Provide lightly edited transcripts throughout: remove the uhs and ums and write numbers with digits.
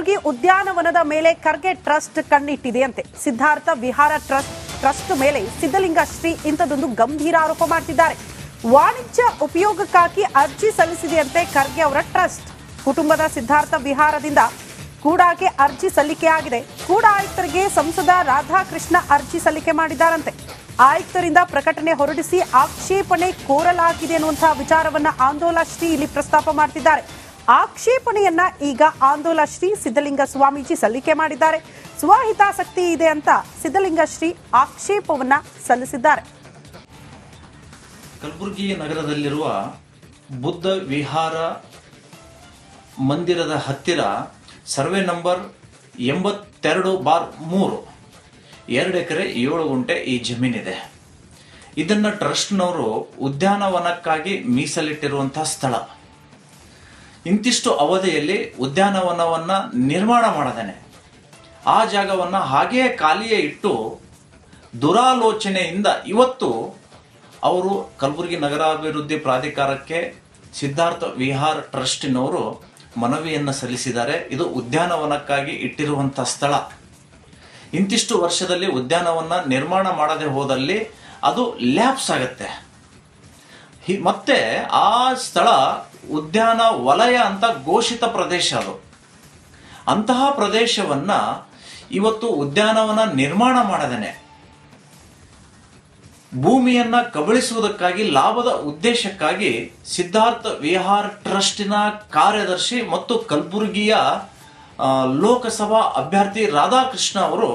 ಕಲಬುರಗಿ ಉದ್ಯಾನವನದ ಮೇಲೆ ಖರ್ಗೆ ಟ್ರಸ್ಟ್ ಕಣ್ಣಿಟ್ಟಿದೆಯಂತೆ. ಸಿದ್ಧಾರ್ಥ ವಿಹಾರ ಟ್ರಸ್ಟ್ ಮೇಲೆ ಸಿದ್ಧಲಿಂಗ ಶ್ರೀ ಇಂಥದೊಂದು ಗಂಭೀರ ಆರೋಪ ಮಾಡ್ತಿದ್ದಾರೆ. ವಾಣಿಜ್ಯ ಉಪಯೋಗಕ್ಕಾಗಿ ಅರ್ಜಿ ಸಲ್ಲಿಸಿದೆಯಂತೆ ಖರ್ಗೆ ಅವರ ಟ್ರಸ್ಟ್. ಕುಟುಂಬದ ಸಿದ್ಧಾರ್ಥ ವಿಹಾರದಿಂದ ಕೂಡಾಗೆ ಅರ್ಜಿ ಸಲ್ಲಿಕೆಯಾಗಿದೆ. ಕೂಡ ಆಯುಕ್ತರಿಗೆ ಸಂಸದ ರಾಧಾಕೃಷ್ಣ ಅರ್ಜಿ ಸಲ್ಲಿಕೆ ಮಾಡಿದ್ದಾರಂತೆ. ಆಯುಕ್ತರಿಂದ ಪ್ರಕಟಣೆ ಹೊರಡಿಸಿ ಆಕ್ಷೇಪಣೆ ಕೋರಲಾಗಿದೆ ಅನ್ನುವಂತಹ ವಿಚಾರವನ್ನ ಆಂದೋಲ ಶ್ರೀ ಇಲ್ಲಿ ಪ್ರಸ್ತಾಪ ಮಾಡ್ತಿದ್ದಾರೆ. ಆಕ್ಷೇಪಣೆಯನ್ನ ಈಗ ಆಂದೋಲ ಶ್ರೀ ಸಿದ್ಧಲಿಂಗ ಸ್ವಾಮೀಜಿ ಸಲ್ಲಿಕೆ ಮಾಡಿದ್ದಾರೆ. ಸ್ವಹಿತಾಸಕ್ತಿ ಇದೆ ಅಂತ ಸಿದ್ಧಲಿಂಗ ಶ್ರೀ ಆಕ್ಷೇಪವನ್ನ ಸಲ್ಲಿಸಿದ್ದಾರೆ. ಕಲಬುರಗಿ ನಗರದಲ್ಲಿರುವ ಬುದ್ಧ ವಿಹಾರ ಮಂದಿರದ ಹತ್ತಿರ ಸರ್ವೆ ನಂಬರ್ 82/3 2 ಎಕರೆ 7 ಗುಂಟೆ ಈ ಜಮೀನಿದೆ. ಇದನ್ನ ಟ್ರಸ್ಟ್ನವರು ಉದ್ಯಾನವನಕ್ಕಾಗಿ ಮೀಸಲಿಟ್ಟಿರುವಂತಹ ಸ್ಥಳ. ಇಂತಿಷ್ಟು ಅವಧಿಯಲ್ಲಿ ಉದ್ಯಾನವನವನ್ನ ನಿರ್ಮಾಣ ಮಾಡದೇನೆ ಆ ಜಾಗವನ್ನ ಹಾಗೆಯೇ ಖಾಲಿಯೇ ಇಟ್ಟು ದುರಾಲೋಚನೆಯಿಂದ ಇವತ್ತು ಅವರು ಕಲಬುರಗಿ ನಗರಾಭಿವೃದ್ಧಿ ಪ್ರಾಧಿಕಾರಕ್ಕೆ ಸಿದ್ಧಾರ್ಥ ವಿಹಾರ್ ಟ್ರಸ್ಟಿನವರು ಮನವಿಯನ್ನು ಸಲ್ಲಿಸಿದ್ದಾರೆ. ಇದು ಉದ್ಯಾನವನಕ್ಕಾಗಿ ಇಟ್ಟಿರುವಂತಹ ಸ್ಥಳ. ಇಂತಿಷ್ಟು ವರ್ಷದಲ್ಲಿ ಉದ್ಯಾನವನ ನಿರ್ಮಾಣ ಮಾಡದೆ ಹೋದಲ್ಲಿ ಅದು ಲ್ಯಾಪ್ಸ್ ಆಗುತ್ತೆ. ಮತ್ತೆ ಆ ಸ್ಥಳ ಉದ್ಯಾನ ವಲಯ ಅಂತ ಘೋಷಿತ ಪ್ರದೇಶ. ಅದು ಅಂತಹ ಪ್ರದೇಶವನ್ನ ಇವತ್ತು ಉದ್ಯಾನವನ ನಿರ್ಮಾಣ ಮಾಡದೇನೆ ಭೂಮಿಯನ್ನ ಕಬಳಿಸುವುದಕ್ಕಾಗಿ ಲಾಭದ ಉದ್ದೇಶಕ್ಕಾಗಿ ಸಿದ್ಧಾರ್ಥ ವಿಹಾರ್ ಟ್ರಸ್ಟಿನ ಕಾರ್ಯದರ್ಶಿ ಮತ್ತು ಕಲಬುರಗಿಯ ಲೋಕಸಭಾ ಅಭ್ಯರ್ಥಿ ರಾಧಾಕೃಷ್ಣ ಅವರು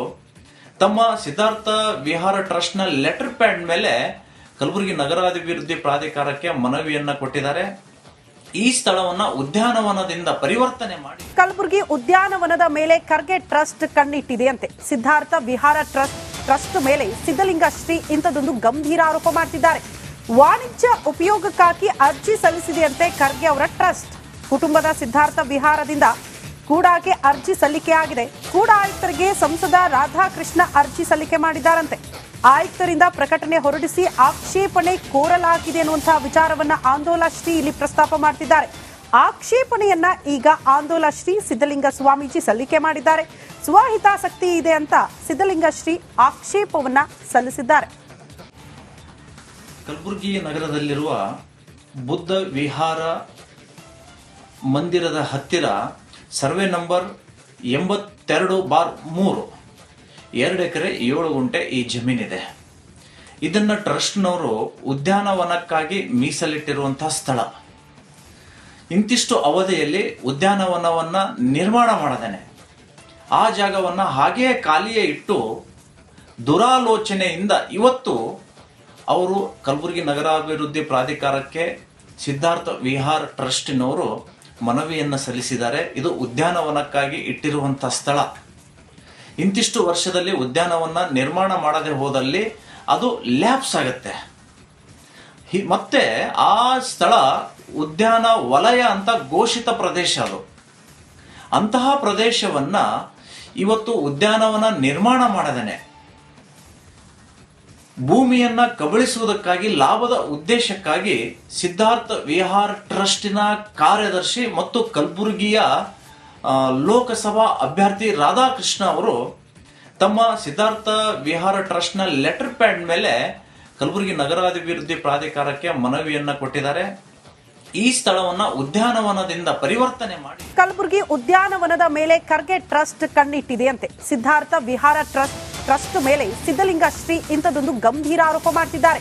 ತಮ್ಮ ಸಿದ್ಧಾರ್ಥ ವಿಹಾರ ಟ್ರಸ್ಟ್ನ ಲೆಟರ್ ಪ್ಯಾಡ್ ಮೇಲೆ ಕಲಬುರಗಿ ನಗರಾಭಿವೃದ್ಧಿ ಪ್ರಾಧಿಕಾರಕ್ಕೆ ಮನವಿಯನ್ನ ಕೊಟ್ಟಿದ್ದಾರೆ. ಈ ಸ್ಥಳವನ್ನ ಉದ್ಯಾನವನದಿಂದ ಪರಿವರ್ತನೆ ಮಾಡಿ ಕಲಬುರಗಿ ಉದ್ಯಾನವನದ ಮೇಲೆ ಖರ್ಗೆ ಟ್ರಸ್ಟ್ ಕಣ್ಣಿಟ್ಟಿದೆಯಂತೆ. ಸಿದ್ಧಾರ್ಥ ವಿಹಾರ ಟ್ರಸ್ಟ್ ಮೇಲೆ ಸಿದ್ಧಲಿಂಗ ಶ್ರೀ ಇಂಥದೊಂದು ಗಂಭೀರ ಆರೋಪ ಮಾಡ್ತಿದ್ದಾರೆ. ವಾಣಿಜ್ಯ ಉಪಯೋಗಕ್ಕಾಗಿ ಅರ್ಜಿ ಸಲ್ಲಿಸಿದೆಯಂತೆ ಖರ್ಗೆ ಅವರ ಟ್ರಸ್ಟ್. ಕುಟುಂಬದ ಸಿದ್ಧಾರ್ಥ ವಿಹಾರದಿಂದ ಕೂಡಾಗೆ ಅರ್ಜಿ ಸಲ್ಲಿಕೆಯಾಗಿದೆ. ಕೂಡ ಆಯುಕ್ತರಿಗೆ ಸಂಸದ ರಾಧಾಕೃಷ್ಣ ಅರ್ಜಿ ಸಲ್ಲಿಕೆ ಮಾಡಿದ್ದಾರಂತೆ. ಆಯುಕ್ತರಿಂದ ಪ್ರಕಟಣೆ ಹೊರಡಿಸಿ ಆಕ್ಷೇಪಣೆ ಕೋರಲಾಗಿದೆ ಅನ್ನುವಂತಹ ವಿಚಾರವನ್ನ ಆಂದೋಲ ಶ್ರೀ ಇಲ್ಲಿ ಪ್ರಸ್ತಾಪ ಮಾಡ್ತಿದ್ದಾರೆ. ಆಕ್ಷೇಪಣೆಯನ್ನ ಈಗ ಆಂದೋಲ ಶ್ರೀ ಸಿದ್ಧಲಿಂಗ ಸ್ವಾಮೀಜಿ ಸಲ್ಲಿಕೆ ಮಾಡಿದ್ದಾರೆ. ಸ್ವಹಿತಾಸಕ್ತಿ ಇದೆ ಅಂತ ಸಿದ್ಧಲಿಂಗ ಶ್ರೀ ಆಕ್ಷೇಪವನ್ನ ಸಲ್ಲಿಸಿದ್ದಾರೆ. ಕಲಬುರಗಿ ನಗರದಲ್ಲಿರುವ ಬುದ್ಧ ವಿಹಾರ ಮಂದಿರದ ಹತ್ತಿರ ಸರ್ವೆ ನಂಬರ್ 82/3 2 ಎಕರೆ 7 ಗುಂಟೆ ಈ ಜಮೀನಿದೆ. ಇದನ್ನ ಟ್ರಸ್ಟ್ನವರು ಉದ್ಯಾನವನಕ್ಕಾಗಿ ಮೀಸಲಿಟ್ಟಿರುವಂತಹ ಸ್ಥಳ. ಇಂತಿಷ್ಟು ಅವಧಿಯಲ್ಲಿ ಉದ್ಯಾನವನವನ್ನ ನಿರ್ಮಾಣ ಮಾಡದೇನೆ ಆ ಜಾಗವನ್ನ ಹಾಗೆಯೇ ಖಾಲಿಯೇ ಇಟ್ಟು ದುರಾಲೋಚನೆಯಿಂದ ಇವತ್ತು ಅವರು ಕಲಬುರಗಿ ನಗರಾಭಿವೃದ್ಧಿ ಪ್ರಾಧಿಕಾರಕ್ಕೆ ಸಿದ್ಧಾರ್ಥ ವಿಹಾರ್ ಟ್ರಸ್ಟಿನವರು ಮನವಿಯನ್ನು ಸಲ್ಲಿಸಿದ್ದಾರೆ. ಇದು ಉದ್ಯಾನವನಕ್ಕಾಗಿ ಇಟ್ಟಿರುವಂತಹ ಸ್ಥಳ. ಇಂತಿಷ್ಟು ವರ್ಷದಲ್ಲಿ ಉದ್ಯಾನವನ ನಿರ್ಮಾಣ ಮಾಡದೆ ಹೋದಲ್ಲಿ ಅದು ಲ್ಯಾಪ್ಸ್ ಆಗುತ್ತೆ. ಮತ್ತೆ ಆ ಸ್ಥಳ ಉದ್ಯಾನ ವಲಯ ಅಂತ ಘೋಷಿತ ಪ್ರದೇಶ. ಅದು ಅಂತಹ ಪ್ರದೇಶವನ್ನ ಇವತ್ತು ಉದ್ಯಾನವನ ನಿರ್ಮಾಣ ಮಾಡದೇನೆ ಭೂಮಿಯನ್ನ ಕಬಳಿಸುವುದಕ್ಕಾಗಿ ಲಾಭದ ಉದ್ದೇಶಕ್ಕಾಗಿ ಸಿದ್ಧಾರ್ಥ ವಿಹಾರ್ ಟ್ರಸ್ಟಿನ ಕಾರ್ಯದರ್ಶಿ ಮತ್ತು ಕಲಬುರಗಿಯ ಲೋಕಸಭಾ ಅಭ್ಯರ್ಥಿ ರಾಧಾಕೃಷ್ಣ ಅವರು ತಮ್ಮ ಸಿದ್ಧಾರ್ಥ ವಿಹಾರ ಟ್ರಸ್ಟ್ನ ಲೆಟರ್ ಪ್ಯಾಡ್ ಮೇಲೆ ಕಲಬುರಗಿ ನಗರಾಭಿವೃದ್ಧಿ ಪ್ರಾಧಿಕಾರಕ್ಕೆ ಮನವಿಯನ್ನ ಕೊಟ್ಟಿದ್ದಾರೆ. ಈ ಸ್ಥಳವನ್ನ ಉದ್ಯಾನವನದಿಂದ ಪರಿವರ್ತನೆ ಮಾಡಿ ಕಲಬುರಗಿ ಉದ್ಯಾನವನದ ಮೇಲೆ ಖರ್ಗೆ ಟ್ರಸ್ಟ್ ಕಣ್ಣಿಟ್ಟಿದೆಯಂತೆ. ಸಿದ್ಧಾರ್ಥ ವಿಹಾರ ಟ್ರಸ್ಟ್ ಮೇಲೆ ಸಿದ್ಧಲಿಂಗ ಶ್ರೀ ಇಂಥದೊಂದು ಗಂಭೀರ ಆರೋಪ ಮಾಡ್ತಿದ್ದಾರೆ.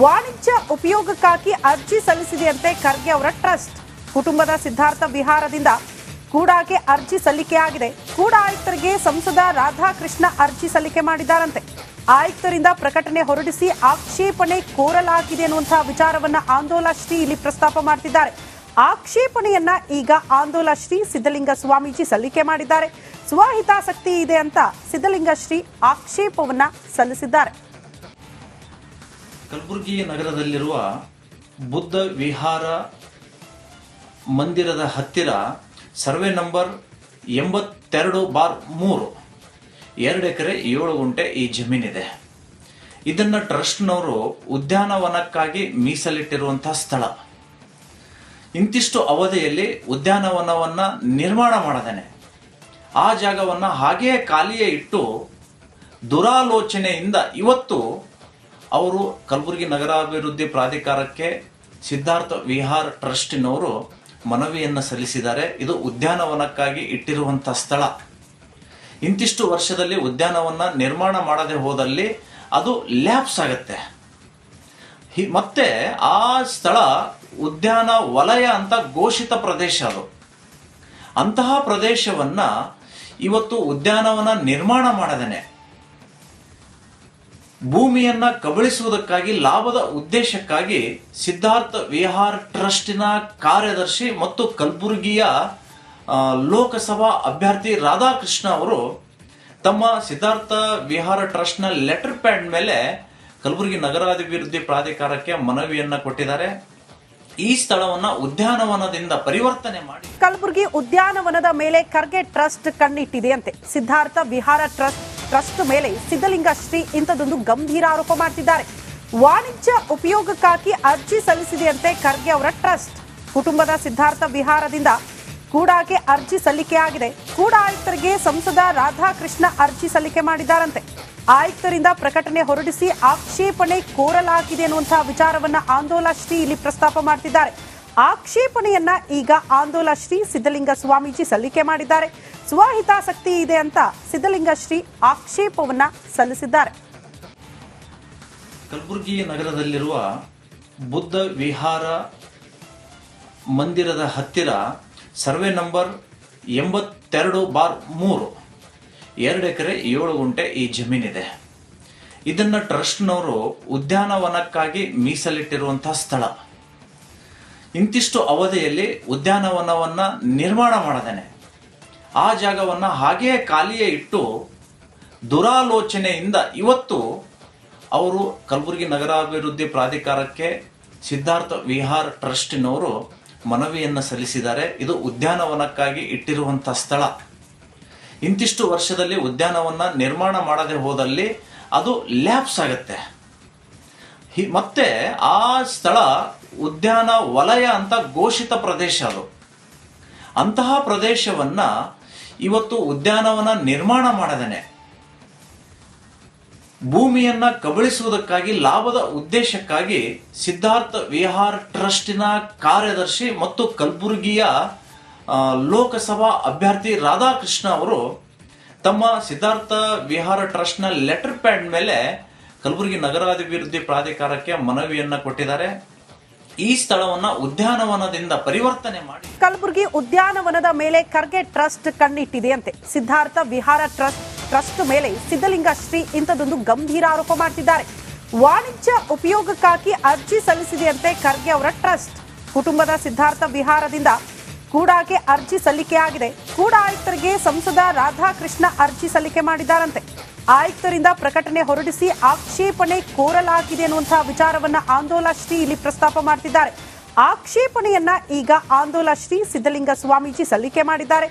ವಾಣಿಜ್ಯ ಉಪಯೋಗಕ್ಕಾಗಿ ಅರ್ಜಿ ಸಲ್ಲಿಸಿದೆಯಂತೆ ಖರ್ಗೆ ಅವರ ಟ್ರಸ್ಟ್. ಕುಟುಂಬದ ಸಿದ್ಧಾರ್ಥ ವಿಹಾರದಿಂದ ಕೂಡಾಗೆ ಅರ್ಜಿ ಸಲ್ಲಿಕೆಯಾಗಿದೆ. ಕೂಡ ಆಯುಕ್ತರಿಗೆ ಸಂಸದ ರಾಧಾಕೃಷ್ಣ ಅರ್ಜಿ ಸಲ್ಲಿಕೆ ಮಾಡಿದ್ದಾರಂತೆ. ಆಯುಕ್ತರಿಂದ ಪ್ರಕಟಣೆ ಹೊರಡಿಸಿ ಆಕ್ಷೇಪಣೆ ಕೋರಲಾಗಿದೆ ಅನ್ನುವಂತಹ ವಿಚಾರವನ್ನ ಆಂದೋಲ ಶ್ರೀ ಇಲ್ಲಿ ಪ್ರಸ್ತಾಪ ಮಾಡ್ತಿದ್ದಾರೆ. ಆಕ್ಷೇಪಣೆಯನ್ನ ಈಗ ಆಂದೋಲ ಶ್ರೀ ಸಿದ್ಧಲಿಂಗ ಸ್ವಾಮೀಜಿ ಸಲ್ಲಿಕೆ ಮಾಡಿದ್ದಾರೆ. ಸ್ವಹಿತಾಸಕ್ತಿ ಇದೆ ಅಂತ ಸಿದ್ಧಲಿಂಗ ಶ್ರೀ ಆಕ್ಷೇಪವನ್ನ ಸಲ್ಲಿಸಿದ್ದಾರೆ. ಕಲಬುರಗಿ ನಗರದಲ್ಲಿರುವ ಬುದ್ಧ ವಿಹಾರ ಮಂದಿರದ ಹತ್ತಿರ ಸರ್ವೆ ನಂಬರ್ 82/3 2 ಎಕರೆ 7 ಗುಂಟೆ ಈ ಜಮೀನಿದೆ. ಇದನ್ನ ಟ್ರಸ್ಟ್ನವರು ಉದ್ಯಾನವನಕ್ಕಾಗಿ ಮೀಸಲಿಟ್ಟಿರುವಂತಹ ಸ್ಥಳ. ಇಂತಿಷ್ಟು ಅವಧಿಯಲ್ಲಿ ಉದ್ಯಾನವನವನ್ನ ನಿರ್ಮಾಣ ಮಾಡದೇನೆ ಆ ಜಾಗವನ್ನು ಹಾಗೆಯೇ ಖಾಲಿಯೇ ಇಟ್ಟು ದುರಾಲೋಚನೆಯಿಂದ ಇವತ್ತು ಅವರು ಕಲಬುರಗಿ ನಗರಾಭಿವೃದ್ಧಿ ಪ್ರಾಧಿಕಾರಕ್ಕೆ ಸಿದ್ಧಾರ್ಥ ವಿಹಾರ ಟ್ರಸ್ಟಿನವರು ಮನವಿಯನ್ನು ಸಲ್ಲಿಸಿದ್ದಾರೆ. ಇದು ಉದ್ಯಾನವನಕ್ಕಾಗಿ ಇಟ್ಟಿರುವಂತಹ ಸ್ಥಳ. ಇಂತಿಷ್ಟು ವರ್ಷದಲ್ಲಿ ಉದ್ಯಾನವನ ನಿರ್ಮಾಣ ಮಾಡದೆ ಹೋದಲ್ಲಿ ಅದು ಲ್ಯಾಪ್ಸ್ ಆಗುತ್ತೆ. ಮತ್ತೆ ಆ ಸ್ಥಳ ಉದ್ಯಾನ ವಲಯ ಅಂತ ಘೋಷಿತ ಪ್ರದೇಶ. ಅದು ಅಂತಹ ಪ್ರದೇಶವನ್ನ ಇವತ್ತು ಉದ್ಯಾನವನ ನಿರ್ಮಾಣ ಮಾಡದೇನೆ ಭೂಮಿಯನ್ನ ಕಬಳಿಸುವುದಕ್ಕಾಗಿ ಲಾಭದ ಉದ್ದೇಶಕ್ಕಾಗಿ ಸಿದ್ಧಾರ್ಥ ವಿಹಾರ್ ಟ್ರಸ್ಟಿನ ಕಾರ್ಯದರ್ಶಿ ಮತ್ತು ಕಲಬುರಗಿಯ ಲೋಕಸಭಾ ಅಭ್ಯರ್ಥಿ ರಾಧಾಕೃಷ್ಣ ಅವರು ತಮ್ಮ ಸಿದ್ಧಾರ್ಥ ವಿಹಾರ ಟ್ರಸ್ಟ್ನ ಲೆಟರ್ ಪ್ಯಾಡ್ ಮೇಲೆ ಕಲಬುರಗಿ ನಗರಾಭಿವೃದ್ಧಿ ಪ್ರಾಧಿಕಾರಕ್ಕೆ ಮನವಿಯನ್ನ ಕೊಟ್ಟಿದ್ದಾರೆ. ಈ ಸ್ಥಳವನ್ನ ಉದ್ಯಾನವನದಿಂದ ಪರಿವರ್ತನೆ ಮಾಡಿ ಕಲಬುರಗಿ ಉದ್ಯಾನವನದ ಮೇಲೆ ಖರ್ಗೆ ಟ್ರಸ್ಟ್ ಕಣ್ಣಿಟ್ಟಿದೆಯಂತೆ. ಸಿದ್ಧಾರ್ಥ ವಿಹಾರ ಟ್ರಸ್ಟ್ ಮೇಲೆ ಸಿದ್ದಲಿಂಗ ಶ್ರೀ ಇಂಥದೊಂದು ಗಂಭೀರ ಆರೋಪ ಮಾಡ್ತಿದ್ದಾರೆ. ವಾಣಿಜ್ಯ ಉಪಯೋಗಕ್ಕಾಗಿ ಅರ್ಜಿ ಸಲ್ಲಿಸಿದೆಯಂತೆ ಖರ್ಗೆ ಅವರ ಟ್ರಸ್ಟ್. ಕುಟುಂಬದ ಸಿದ್ಧಾರ್ಥ ವಿಹಾರದಿಂದ ಕೂಡಾಗೆ ಅರ್ಜಿ ಸಲ್ಲಿಕೆ ಆಗಿದೆ. ಕೂಡ ಆಯುಕ್ತರಿಗೆ ಸಂಸದ ರಾಧಾಕೃಷ್ಣ ಅರ್ಜಿ ಸಲ್ಲಿಕೆ ಮಾಡಿದ್ದಾರಂತೆ. ಆಯುಕ್ತರಿಂದ ಪ್ರಕಟಣೆ ಹೊರಡಿಸಿ ಆಕ್ಷೇಪಣೆ ಕೋರಲಾಗಿದೆ ಅನ್ನುವಂತಹ ವಿಚಾರವನ್ನ ಆಂದೋಲ ಶ್ರೀ ಇಲ್ಲಿ ಪ್ರಸ್ತಾಪ ಮಾಡ್ತಿದ್ದಾರೆ. ಆಕ್ಷೇಪಣೆಯನ್ನ ಈಗ ಆಂದೋಲ ಶ್ರೀ ಸಿದ್ದಲಿಂಗ ಸ್ವಾಮೀಜಿ ಸಲ್ಲಿಕೆ ಮಾಡಿದ್ದಾರೆ. ಸ್ವಹಿತಾಸಕ್ತಿ ಇದೆ ಅಂತ ಸಿದ್ದಲಿಂಗ ಶ್ರೀ ಆಕ್ಷೇಪವನ್ನ ಸಲ್ಲಿಸಿದ್ದಾರೆ. ಕಲಬುರಗಿ ನಗರದಲ್ಲಿರುವ ಬುದ್ಧ ವಿಹಾರ ಮಂದಿರದ ಹತ್ತಿರ ಸರ್ವೆ ನಂಬರ್ 82/3 2 ಎಕರೆ 7 ಗುಂಟೆ ಈ ಜಮೀನಿದೆ. ಇದನ್ನ ಟ್ರಸ್ಟ್ನವರು ಉದ್ಯಾನವನಕ್ಕಾಗಿ ಮೀಸಲಿಟ್ಟಿರುವಂತಹ ಸ್ಥಳ. ಇಂತಿಷ್ಟು ಅವಧಿಯಲ್ಲಿ ಉದ್ಯಾನವನವನ್ನ ನಿರ್ಮಾಣ ಮಾಡದೇನೆ ಆ ಜಾಗವನ್ನ ಹಾಗೆಯೇ ಖಾಲಿಯೇ ಇಟ್ಟು ದುರಾಲೋಚನೆಯಿಂದ ಇವತ್ತು ಅವರು ಕಲಬುರಗಿ ನಗರಾಭಿವೃದ್ಧಿ ಪ್ರಾಧಿಕಾರಕ್ಕೆ ಸಿದ್ಧಾರ್ಥ ವಿಹಾರ್ ಟ್ರಸ್ಟಿನವರು ಮನವಿಯನ್ನು ಸಲ್ಲಿಸಿದ್ದಾರೆ. ಇದು ಉದ್ಯಾನವನಕ್ಕಾಗಿ ಇಟ್ಟಿರುವಂತಹ ಸ್ಥಳ. ಇಂತಿಷ್ಟು ವರ್ಷದಲ್ಲಿ ಉದ್ಯಾನವನ ನಿರ್ಮಾಣ ಮಾಡದೆ ಹೋದಲ್ಲಿ ಅದು ಲ್ಯಾಪ್ಸ್ ಆಗುತ್ತೆ. ಮತ್ತೆ ಆ ಸ್ಥಳ ಉದ್ಯಾನ ವಲಯ ಅಂತ ಘೋಷಿತ ಪ್ರದೇಶ. ಅದು ಅಂತಹ ಪ್ರದೇಶವನ್ನ ಇವತ್ತು ಉದ್ಯಾನವನ ನಿರ್ಮಾಣ ಮಾಡದೇನೆ ಭೂಮಿಯನ್ನ ಕಬಳಿಸುವುದಕ್ಕಾಗಿ ಲಾಭದ ಉದ್ದೇಶಕ್ಕಾಗಿ ಸಿದ್ಧಾರ್ಥ ವಿಹಾರ್ ಟ್ರಸ್ಟಿನ ಕಾರ್ಯದರ್ಶಿ ಮತ್ತು ಕಲಬುರಗಿಯ ಲೋಕಸಭಾ ಅಭ್ಯರ್ಥಿ ರಾಧಾಕೃಷ್ಣ ಅವರು ತಮ್ಮ ಸಿದ್ಧಾರ್ಥ ವಿಹಾರ ಟ್ರಸ್ಟ್ನ ಲೆಟರ್ ಪ್ಯಾಡ್ ಮೇಲೆ ಕಲಬುರಗಿ ನಗರಾಭಿವೃದ್ಧಿ ಪ್ರಾಧಿಕಾರಕ್ಕೆ ಮನವಿಯನ್ನ ಕೊಟ್ಟಿದ್ದಾರೆ. ಈ ಸ್ಥಳವನ್ನ ಉದ್ಯಾನವನದಿಂದ ಪರಿವರ್ತನೆ ಮಾಡಿ ಕಲಬುರಗಿ ಉದ್ಯಾನವನದ ಮೇಲೆ ಖರ್ಗೆ ಟ್ರಸ್ಟ್ ಕಣ್ಣಿಟ್ಟಿದೆಯಂತೆ. ಸಿದ್ಧಾರ್ಥ ವಿಹಾರ ಟ್ರಸ್ಟ್ ಮೇಲೆ ಸಿದ್ದಲಿಂಗ ಶ್ರೀ ಇಂಥದೊಂದು ಗಂಭೀರ ಆರೋಪ ಮಾಡ್ತಿದ್ದಾರೆ. ವಾಣಿಜ್ಯ ಉಪಯೋಗಕ್ಕಾಗಿ ಅರ್ಜಿ ಸಲ್ಲಿಸಿದೆಯಂತೆ ಖರ್ಗೆ ಅವರ ಟ್ರಸ್ಟ್. ಕುಟುಂಬದ ಸಿದ್ಧಾರ್ಥ ವಿಹಾರದಿಂದ ಕೂಡಾಗೆ ಅರ್ಜಿ ಸಲ್ಲಿಕೆ ಆಗಿದೆ. ಕೂಡ ಆಯುಕ್ತರಿಗೆ ಸಂಸದ ರಾಧಾಕೃಷ್ಣ ಅರ್ಜಿ ಸಲ್ಲಿಕೆ ಮಾಡಿದ್ದಾರಂತೆ. ಆಯುಕ್ತರಿಂದ ಪ್ರಕಟಣೆ ಹೊರಡಿಸಿ ಆಕ್ಷೇಪಣೆ ಕೋರಲಾಗಿದೆ ಅನ್ನುವಂತಹ ವಿಚಾರವನ್ನ ಆಂದೋಲ ಶ್ರೀ ಇಲ್ಲಿ ಪ್ರಸ್ತಾಪ ಮಾಡ್ತಿದ್ದಾರೆ. ಆಕ್ಷೇಪಣೆಯನ್ನ ಈಗ ಆಂದೋಲ ಶ್ರೀ ಸಿದ್ದಲಿಂಗ ಸ್ವಾಮೀಜಿ ಸಲ್ಲಿಕೆ ಮಾಡಿದ್ದಾರೆ.